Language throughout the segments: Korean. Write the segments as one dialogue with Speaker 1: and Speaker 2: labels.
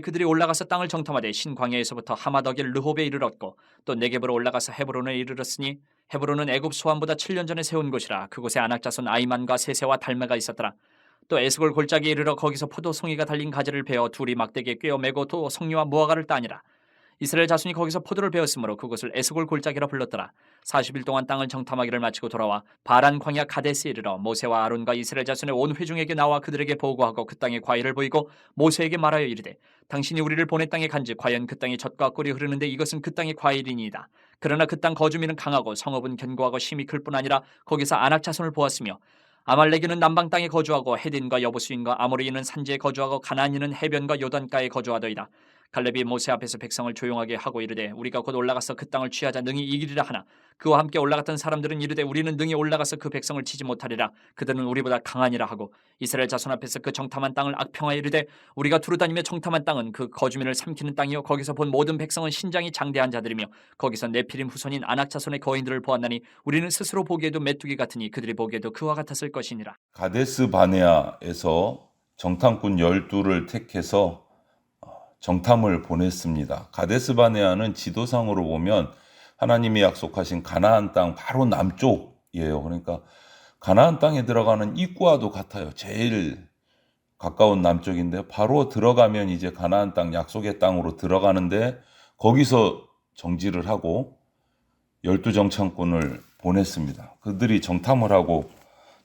Speaker 1: 후에 그들이 올라가서 땅을 정탐하되 신광야에서부터 하마더길 르홉에 이르렀고 또 네겝으로 올라가서 헤브론에 이르렀으니 헤브론은 애굽 소환보다 7년 전에 세운 곳이라. 그곳에 아낙자손 아이만과 세세와 달메가 있었더라. 또 에스골 골짜기에 이르러 거기서 포도송이가 달린 가지를 베어 둘이 막대기에 꿰어 매고 또 석류와 무화과를 따니라. 이스라엘 자손이 거기서 포도를 베었으므로 그곳을 에스골 골짜기라 불렀더라. 40일 동안 땅을 정탐하기를 마치고 돌아와 바란 광야 가데스에 이르러 모세와 아론과 이스라엘 자손의 온 회중에게 나와 그들에게 보고하고 그 땅에 과일을 보이고 모세에게 말하여 이르되 당신이 우리를 보낸 땅에 간즉 과연 그 땅에 젖과 꿀이 흐르는데 이것은 그 땅의 과일이니이다. 그러나 그 땅 거주민은 강하고 성읍은 견고하고 심이 클 뿐 아니라 거기서 아낙 자손을 보았으며 아말렉인은 남방 땅에 거주하고 헤딘과 여부수인과 아모리인은 산지에 거주하고 가나안인은 해변과 요단가에 거주하더이다. 갈렙이 모세 앞에서 백성을 조용하게 하고 이르되 우리가 곧 올라가서 그 땅을 취하자 능히 이기리라 하나 그와 함께 올라갔던 사람들은 이르되 우리는 능히 올라가서 그 백성을 치지 못하리라. 그들은 우리보다 강하니라 하고 이스라엘 자손 앞에서 그 정탐한 땅을 악평하여 이르되 우리가 두루다니며 정탐한 땅은 그 거주민을 삼키는 땅이요 거기서 본 모든 백성은 신장이 장대한 자들이며 거기서 네피림 후손인 아낙 자손의 거인들을 보았나니 우리는 스스로 보기에도 메뚜기 같으니 그들이 보기에도 그와 같았을 것이니라.
Speaker 2: 가데스 바네아에서 정탐꾼 12를 택해서 정탐을 보냈습니다. 가데스 바네아는 지도상으로 보면 하나님이 약속하신 가나안 땅 바로 남쪽이에요. 그러니까 가나안 땅에 들어가는 입구와도 같아요. 제일 가까운 남쪽인데 바로 들어가면 이제 가나안 땅 약속의 땅으로 들어가는데 거기서 정지를 하고 12정탐꾼을 보냈습니다. 그들이 정탐을 하고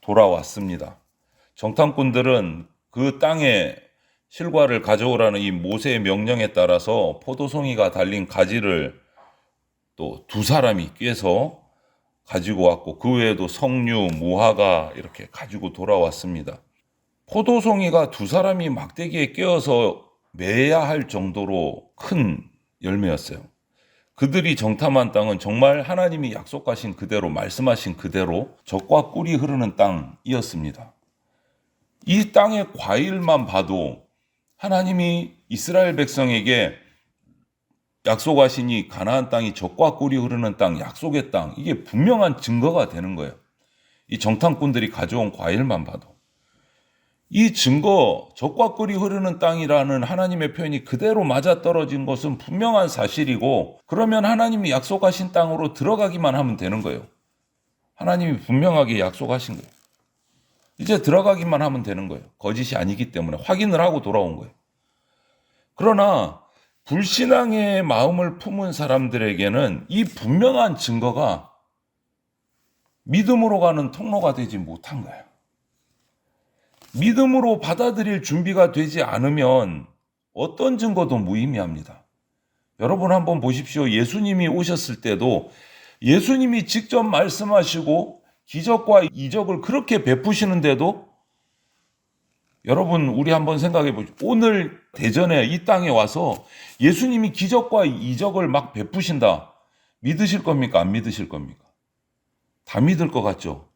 Speaker 2: 돌아왔습니다. 정탐꾼들은 그 땅에 실과를 가져오라는 이 모세의 명령에 따라서 포도송이가 달린 가지를 또 2사람이 꿰서 가지고 왔고 그 외에도 석류, 무화과 이렇게 가지고 돌아왔습니다. 포도송이가 2사람이 막대기에 꿰어서 매야 할 정도로 큰 열매였어요. 그들이 정탐한 땅은 정말 하나님이 약속하신 그대로 말씀하신 그대로 젖과 꿀이 흐르는 땅이었습니다. 이 땅의 과일만 봐도 하나님이 이스라엘 백성에게 약속하신 이 가나안 땅이 젖과 꿀이 흐르는 땅, 약속의 땅, 이게 분명한 증거가 되는 거예요. 이 정탐꾼들이 가져온 과일만 봐도. 이 증거, 젖과 꿀이 흐르는 땅이라는 하나님의 표현이 그대로 맞아떨어진 것은 분명한 사실이고 그러면 하나님이 약속하신 땅으로 들어가기만 하면 되는 거예요. 하나님이 분명하게 약속하신 거예요. 이제 들어가기만 하면 되는 거예요. 거짓이 아니기 때문에 확인을 하고 돌아온 거예요. 그러나 불신앙의 마음을 품은 사람들에게는 이 분명한 증거가 믿음으로 가는 통로가 되지 못한 거예요. 믿음으로 받아들일 준비가 되지 않으면 어떤 증거도 무의미합니다. 여러분 한번 보십시오. 예수님이 오셨을 때도 예수님이 직접 말씀하시고 기적과 이적을 그렇게 베푸시는데도 여러분 우리 한번 생각해 보십시오. 오늘 대전에 이 땅에 와서 예수님이 기적과 이적을 막 베푸신다. 믿으실 겁니까? 안 믿으실 겁니까? 다 믿을 것 같죠?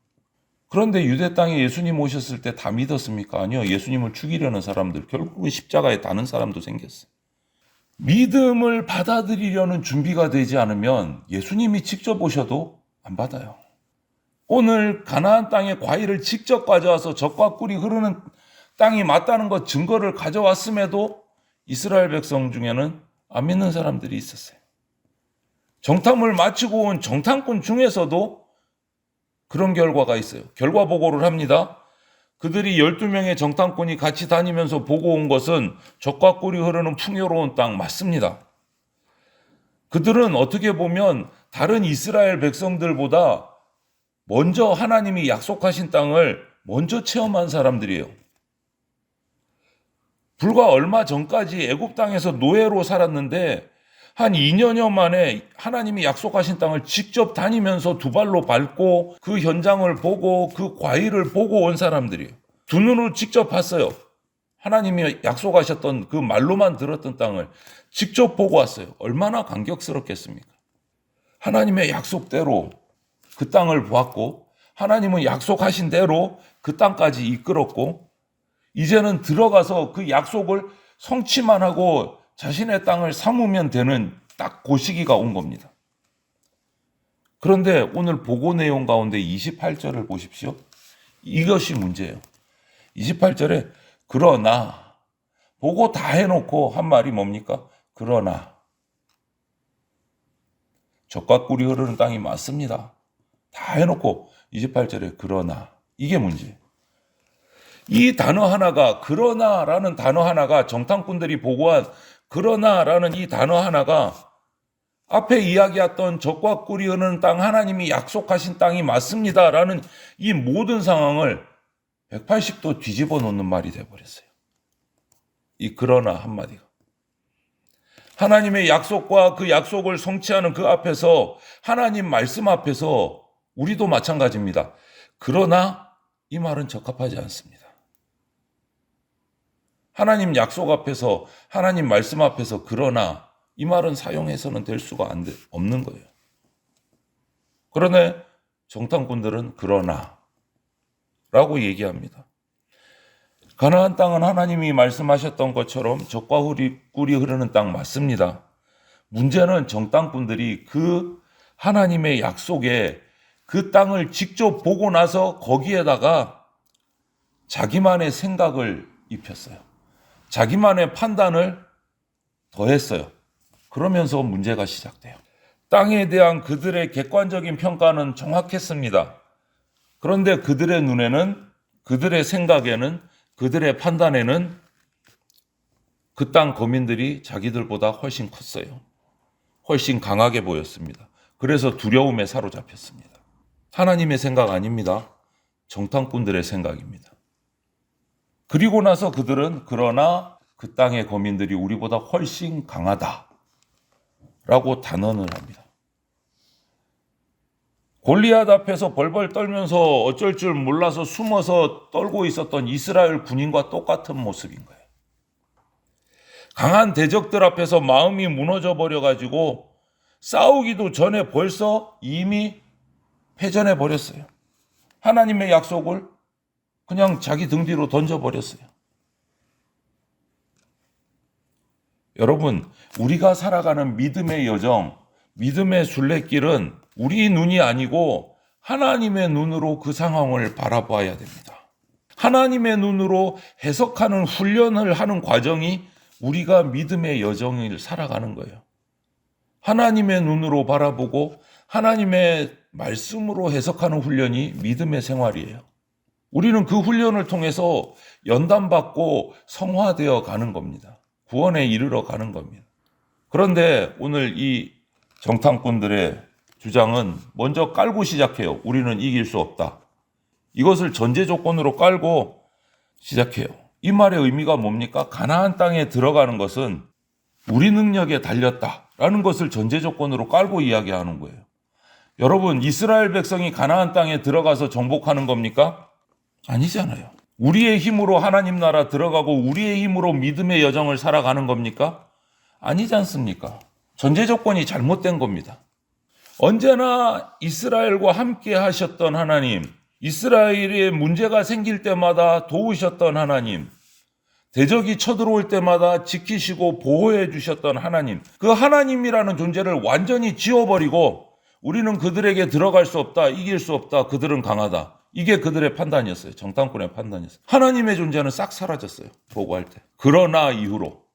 Speaker 2: 그런데 유대 땅에 예수님 오셨을 때 다 믿었습니까? 아니요. 예수님을 죽이려는 사람들, 결국은 십자가에 다는 사람도 생겼어요. 믿음을 받아들이려는 준비가 되지 않으면 예수님이 직접 오셔도 안 받아요. 오늘 가나안 땅에 과일을 직접 가져와서 젖과 꿀이 흐르는 땅이 맞다는 것 증거를 가져왔음에도 이스라엘 백성 중에는 안 믿는 사람들이 있었어요. 정탐을 마치고 온 정탐꾼 중에서도 그런 결과가 있어요. 결과 보고를 합니다. 그들이 12명의 정탐꾼이 같이 다니면서 보고 온 것은 젖과 꿀이 흐르는 풍요로운 땅 맞습니다. 그들은 어떻게 보면 다른 이스라엘 백성들보다 먼저 하나님이 약속하신 땅을 먼저 체험한 사람들이에요. 불과 얼마 전까지 애굽 땅에서 노예로 살았는데 한 2년여 만에 하나님이 약속하신 땅을 직접 다니면서 2발로 밟고 그 현장을 보고 그 과일을 보고 온 사람들이에요. 2눈으로 직접 봤어요. 하나님이 약속하셨던 그 말로만 들었던 땅을 직접 보고 왔어요. 얼마나 감격스럽겠습니까? 하나님의 약속대로 그 땅을 보았고 하나님은 약속하신 대로 그 땅까지 이끌었고 이제는 들어가서 그 약속을 성취만 하고 자신의 땅을 삼으면 되는 딱 그 시기가 온 겁니다. 그런데 오늘 보고 내용 가운데 28절을 보십시오. 이것이 문제예요. 28절에 그러나 보고 다 해놓고 한 말이 뭡니까? 그러나. 젖과 꿀이 흐르는 땅이 맞습니다. 다 해놓고 28절에 그러나. 이게 문제. 이 단어 하나가, 그러나라는 단어 하나가, 정탐꾼들이 보고한 그러나라는 이 단어 하나가 앞에 이야기했던 젖과 꿀이 흐르는 땅, 하나님이 약속하신 땅이 맞습니다라는 이 모든 상황을 180도 뒤집어 놓는 말이 되어버렸어요. 이 그러나 한마디가. 하나님의 약속과 그 약속을 성취하는 그 앞에서, 하나님 말씀 앞에서 우리도 마찬가지입니다. 그러나 이 말은 적합하지 않습니다. 하나님 약속 앞에서, 하나님 말씀 앞에서 그러나 이 말은 사용해서는 될 수가 없는 거예요. 그러네 정탐꾼들은 그러나 라고 얘기합니다. 가나안 땅은 하나님이 말씀하셨던 것처럼 젖과 꿀이 흐르는 땅 맞습니다. 문제는 정탐꾼들이 그 하나님의 약속에 그 땅을 직접 보고 나서 거기에다가 자기만의 생각을 입혔어요. 자기만의 판단을 더했어요. 그러면서 문제가 시작돼요. 땅에 대한 그들의 객관적인 평가는 정확했습니다. 그런데 그들의 눈에는, 그들의 생각에는, 그들의 판단에는 그 땅 거민들이 자기들보다 훨씬 컸어요. 훨씬 강하게 보였습니다. 그래서 두려움에 사로잡혔습니다. 하나님의 생각 아닙니다. 정탐꾼들의 생각입니다. 그리고 나서 그들은 그러나 그 땅의 거민들이 우리보다 훨씬 강하다 라고 단언을 합니다. 골리앗 앞에서 벌벌 떨면서 어쩔 줄 몰라서 숨어서 떨고 있었던 이스라엘 군인과 똑같은 모습인 거예요. 강한 대적들 앞에서 마음이 무너져 버려가지고 싸우기도 전에 벌써 이미 패전해 버렸어요. 하나님의 약속을 그냥 자기 등 뒤로 던져버렸어요. 여러분, 우리가 살아가는 믿음의 여정, 믿음의 순례길은 우리 눈이 아니고 하나님의 눈으로 그 상황을 바라봐야 됩니다. 하나님의 눈으로 해석하는 훈련을 하는 과정이 우리가 믿음의 여정을 살아가는 거예요. 하나님의 눈으로 바라보고 하나님의 말씀으로 해석하는 훈련이 믿음의 생활이에요. 우리는 그 훈련을 통해서 연단받고 성화되어 가는 겁니다. 구원에 이르러 가는 겁니다. 그런데 오늘 이 정탐꾼들의 주장은 먼저 깔고 시작해요. 우리는 이길 수 없다. 이것을 전제 조건으로 깔고 시작해요. 이 말의 의미가 뭡니까? 가나안 땅에 들어가는 것은 우리 능력에 달렸다라는 것을 전제 조건으로 깔고 이야기하는 거예요. 여러분, 이스라엘 백성이 가나안 땅에 들어가서 정복하는 겁니까? 아니잖아요. 우리의 힘으로 하나님 나라 들어가고 우리의 힘으로 믿음의 여정을 살아가는 겁니까? 아니지 않습니까? 전제 조건이 잘못된 겁니다. 언제나 이스라엘과 함께 하셨던 하나님, 이스라엘의 문제가 생길 때마다 도우셨던 하나님, 대적이 쳐들어올 때마다 지키시고 보호해 주셨던 하나님, 그 하나님이라는 존재를 완전히 지워버리고 우리는 그들에게 들어갈 수 없다, 이길 수 없다, 그들은 강하다. 이게 그들의 판단이었어요. 정탐꾼의 판단이었어요. 하나님의 존재는 싹 사라졌어요. 보고할 때. 그러나 이후로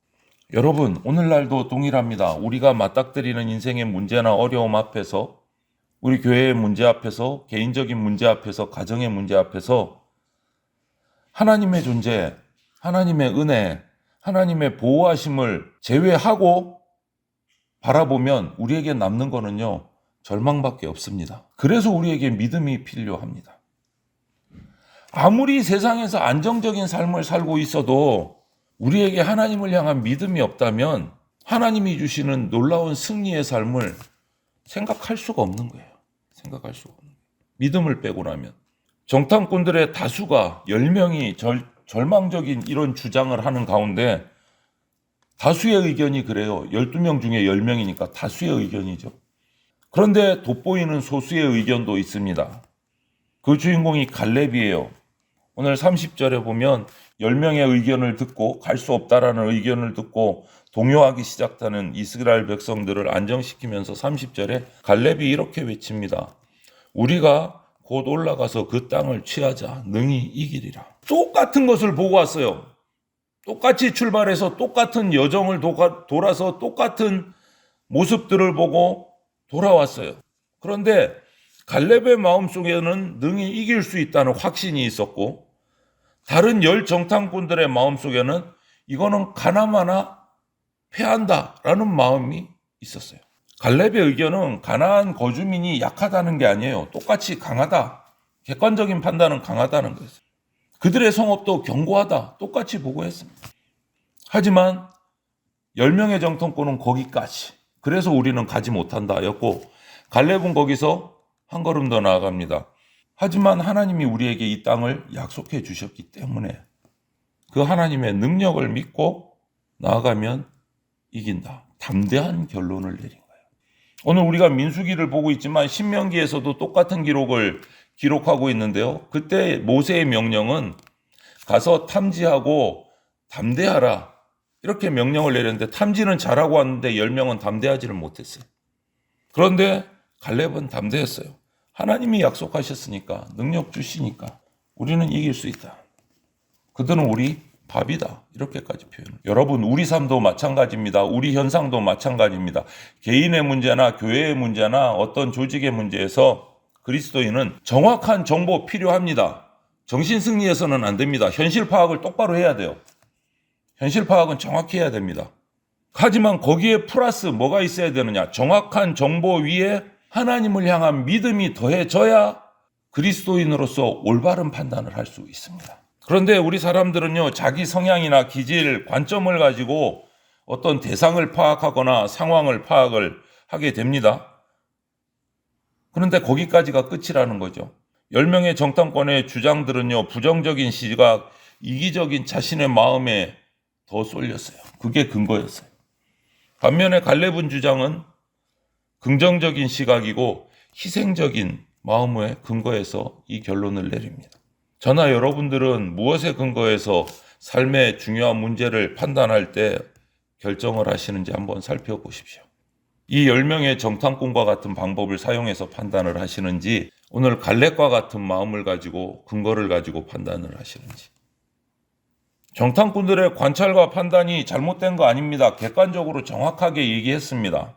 Speaker 2: 여러분, 오늘날도 동일합니다. 우리가 맞닥뜨리는 인생의 문제나 어려움 앞에서, 우리 교회의 문제 앞에서, 개인적인 문제 앞에서, 가정의 문제 앞에서 하나님의 존재, 하나님의 은혜, 하나님의 보호하심을 제외하고 바라보면 우리에게 남는 거는요, 절망밖에 없습니다. 그래서 우리에게 믿음이 필요합니다. 아무리 세상에서 안정적인 삶을 살고 있어도 우리에게 하나님을 향한 믿음이 없다면 하나님이 주시는 놀라운 승리의 삶을 생각할 수가 없는 거예요. 생각할 수가 없는 거예요. 믿음을 빼고 나면. 정탐꾼들의 다수가 10명이 절망적인 이런 주장을 하는 가운데 다수의 의견이 그래요. 12명 중에 10명이니까 다수의 의견이죠. 그런데 돋보이는 소수의 의견도 있습니다. 그 주인공이 갈렙이에요. 오늘 30절에 보면 10명의 의견을 듣고 갈 수 없다라는 의견을 듣고 동요하기 시작하는 이스라엘 백성들을 안정시키면서 30절에 갈렙이 이렇게 외칩니다. 우리가 곧 올라가서 그 땅을 취하자 능히 이기리라. 똑같은 것을 보고 왔어요. 똑같이 출발해서 똑같은 여정을 돌아서 똑같은 모습들을 보고 돌아왔어요. 그런데 갈렙의 마음속에는 능히 이길 수 있다는 확신이 있었고, 다른 열 정탐꾼들의 마음속에는 이거는 가나마나 패한다라는 마음이 있었어요. 갈렙의 의견은 가나안 거주민이 약하다는 게 아니에요. 똑같이 강하다. 객관적인 판단은 강하다는 거였어요. 그들의 성읍도 견고하다. 똑같이 보고했습니다. 하지만 10명의 정탐꾼은 거기까지. 그래서 우리는 가지 못한다 였고, 갈렙은 거기서 한 걸음 더 나아갑니다. 하지만 하나님이 우리에게 이 땅을 약속해 주셨기 때문에 그 하나님의 능력을 믿고 나아가면 이긴다. 담대한 결론을 내린 거예요. 오늘 우리가 민수기를 보고 있지만 신명기에서도 똑같은 기록을 기록하고 있는데요. 그때 모세의 명령은 가서 탐지하고 담대하라. 이렇게 명령을 내렸는데 탐지는 잘하고 왔는데 10명은 담대하지를 못했어요. 그런데 갈렙은 담대했어요. 하나님이 약속하셨으니까, 능력 주시니까 우리는 이길 수 있다. 그들은 우리 밥이다. 이렇게까지 표현해요. 여러분, 우리 삶도 마찬가지입니다. 우리 현상도 마찬가지입니다. 개인의 문제나 교회의 문제나 어떤 조직의 문제에서 그리스도인은 정확한 정보 필요합니다. 정신승리해서는 안 됩니다. 현실 파악을 똑바로 해야 돼요. 현실 파악은 정확히 해야 됩니다. 하지만 거기에 플러스 뭐가 있어야 되느냐? 정확한 정보 위에 하나님을 향한 믿음이 더해져야 그리스도인으로서 올바른 판단을 할 수 있습니다. 그런데 우리 사람들은요, 자기 성향이나 기질, 관점을 가지고 어떤 대상을 파악하거나 상황을 파악을 하게 됩니다. 그런데 거기까지가 끝이라는 거죠. 10명의 정탐권의 주장들은요, 부정적인 시각, 이기적인 자신의 마음에 더 쏠렸어요. 그게 근거였어요. 반면에 갈렙은 주장은 긍정적인 시각이고 희생적인 마음의 근거에서 이 결론을 내립니다. 저나 여러분들은 무엇에 근거해서 삶의 중요한 문제를 판단할 때 결정을 하시는지 한번 살펴보십시오. 이 10명의 정탐꾼과 같은 방법을 사용해서 판단을 하시는지, 오늘 갈렙과 같은 마음을 가지고 근거를 가지고 판단을 하시는지. 정탐꾼들의 관찰과 판단이 잘못된 거 아닙니다. 객관적으로 정확하게 얘기했습니다.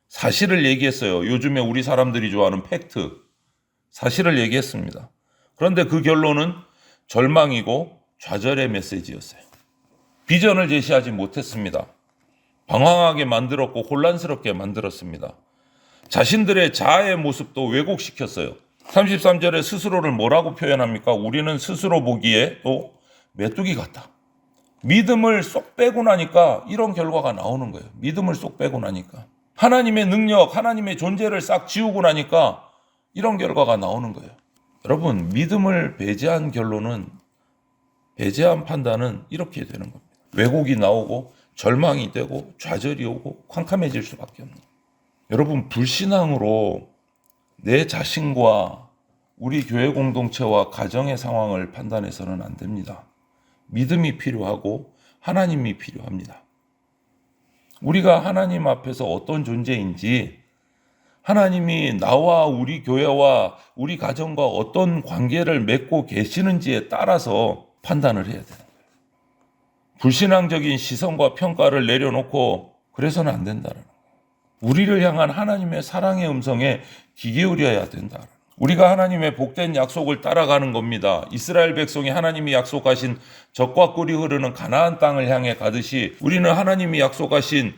Speaker 2: 사실을 얘기했어요. 요즘에 우리 사람들이 좋아하는 팩트, 사실을 얘기했습니다. 그런데 그 결론은 절망이고 좌절의 메시지였어요. 비전을 제시하지 못했습니다. 방황하게 만들었고 혼란스럽게 만들었습니다. 자신들의 자아의 모습도 왜곡시켰어요. 33절에 스스로를 뭐라고 표현합니까? 우리는 스스로 보기에 또 메뚜기 같다. 믿음을 쏙 빼고 나니까 이런 결과가 나오는 거예요. 믿음을 쏙 빼고 나니까. 하나님의 능력, 하나님의 존재를 싹 지우고 나니까 이런 결과가 나오는 거예요. 여러분, 믿음을 배제한 결론은, 배제한 판단은 이렇게 되는 겁니다. 왜곡이 나오고 절망이 되고 좌절이 오고 캄캄해질 수밖에 없는 거예요. 여러분, 불신앙으로 내 자신과 우리 교회 공동체와 가정의 상황을 판단해서는 안 됩니다. 믿음이 필요하고 하나님이 필요합니다. 우리가 하나님 앞에서 어떤 존재인지, 하나님이 나와 우리 교회와 우리 가정과 어떤 관계를 맺고 계시는지에 따라서 판단을 해야 되는 거예요. 불신앙적인 시선과 평가를 내려놓고 그래서는 안 된다는 거예요. 우리를 향한 하나님의 사랑의 음성에 귀 기울여야 된다. 우리가 하나님의 복된 약속을 따라가는 겁니다. 이스라엘 백성이 하나님이 약속하신 젖과 꿀이 흐르는 가나안 땅을 향해 가듯이 우리는 하나님이 약속하신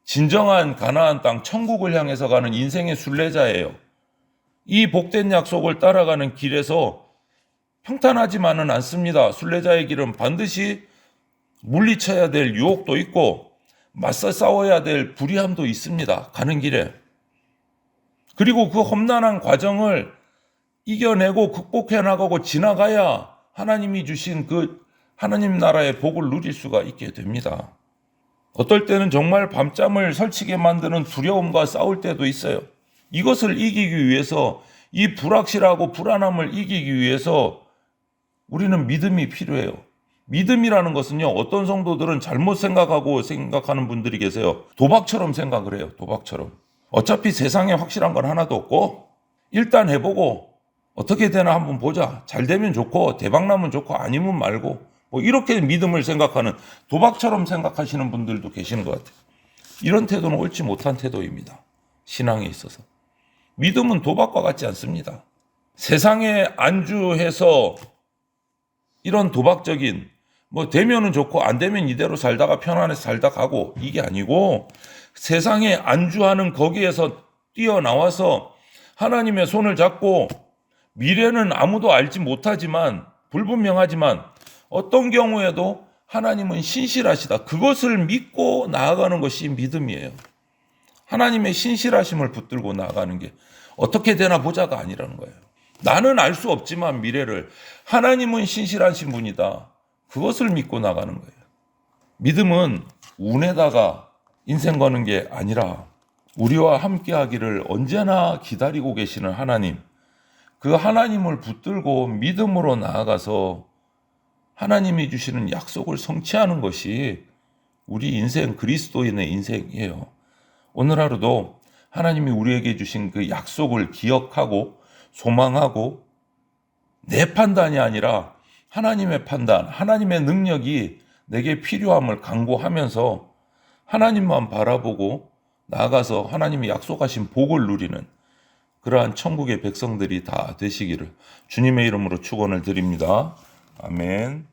Speaker 2: 진정한 가나안 땅, 천국을 향해서 가는 인생의 순례자예요. 이 복된 약속을 따라가는 길에서 평탄하지만은 않습니다. 순례자의 길은 반드시 물리쳐야 될 유혹도 있고 맞서 싸워야 될 불의함도 있습니다. 가는 길에. 그리고 그 험난한 과정을 이겨내고 극복해 나가고 지나가야 하나님이 주신 그 하나님 나라의 복을 누릴 수가 있게 됩니다. 어떨 때는 정말 밤잠을 설치게 만드는 두려움과 싸울 때도 있어요. 이것을 이기기 위해서, 이 불확실하고 불안함을 이기기 위해서 우리는 믿음이 필요해요. 믿음이라는 것은요, 어떤 성도들은 잘못 생각하는 분들이 계세요. 도박처럼 생각을 해요. 도박처럼. 어차피 세상에 확실한 건 하나도 없고 일단 해보고 어떻게 되나 한번 보자. 잘 되면 좋고 대박 나면 좋고 아니면 말고 뭐 이렇게 믿음을 생각하는, 도박처럼 생각하시는 분들도 계시는 것 같아요. 이런 태도는 옳지 못한 태도입니다. 신앙에 있어서. 믿음은 도박과 같지 않습니다. 세상에 안주해서 이런 도박적인, 뭐 되면은 좋고 안 되면 이대로 살다가 편안해서 살다 가고, 이게 아니고 세상에 안주하는 거기에서 뛰어나와서 하나님의 손을 잡고, 미래는 아무도 알지 못하지만, 불분명하지만 어떤 경우에도 하나님은 신실하시다, 그것을 믿고 나아가는 것이 믿음이에요. 하나님의 신실하심을 붙들고 나아가는 게 어떻게 되나 보자가 아니라는 거예요. 나는 알 수 없지만 미래를, 하나님은 신실하신 분이다, 그것을 믿고 나가는 거예요. 믿음은 운에다가 인생 거는 게 아니라 우리와 함께 하기를 언제나 기다리고 계시는 하나님, 그 하나님을 붙들고 믿음으로 나아가서 하나님이 주시는 약속을 성취하는 것이 우리 인생, 그리스도인의 인생이에요. 오늘 하루도 하나님이 우리에게 주신 그 약속을 기억하고 소망하고, 내 판단이 아니라 하나님의 판단, 하나님의 능력이 내게 필요함을 간구하면서 하나님만 바라보고 나아가서 하나님이 약속하신 복을 누리는 그러한 천국의 백성들이 다 되시기를 주님의 이름으로 축원을 드립니다. 아멘.